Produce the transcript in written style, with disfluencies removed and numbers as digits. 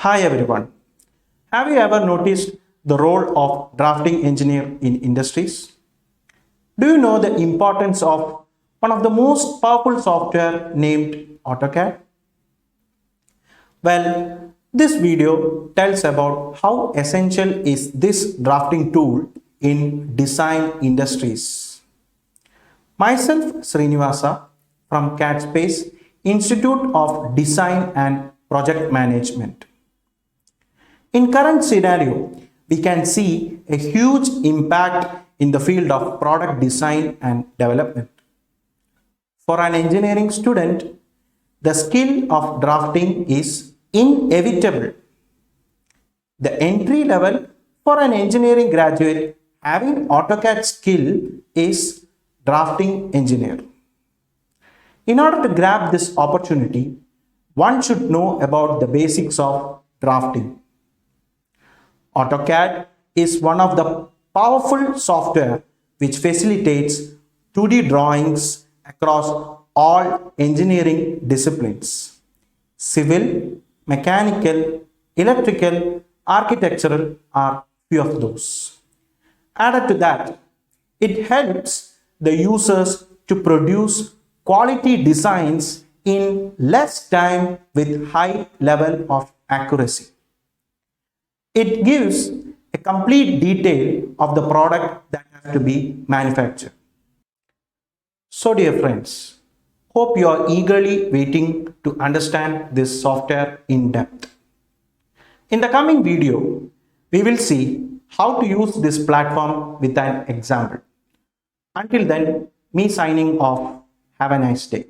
Hi everyone. Have you ever noticed the role of drafting engineer in industries? Do you know the importance of one of the most powerful software named AutoCAD? Well, this video tells about how essential is this drafting tool in design industries. Myself, Srinivasa from CADD-SPACE, Institute of Design and Project Management. In current scenario, we can see a huge impact in the field of product design and development. For an engineering student, the skill of drafting is inevitable. The entry level for an engineering graduate having AutoCAD skill is drafting engineer. In order to grab this opportunity, one should know about the basics of drafting. AutoCAD is one of the powerful software which facilitates 2D drawings across all engineering disciplines. Civil, mechanical, electrical, architectural are few of those. Added to that, it helps the users to produce quality designs in less time with high level of accuracy. It gives a complete detail of the product that has to be manufactured. So dear friends, hope you are eagerly waiting to understand this software in depth. In the coming video, we will see how to use this platform with an example. Until then, me signing off. Have a nice day.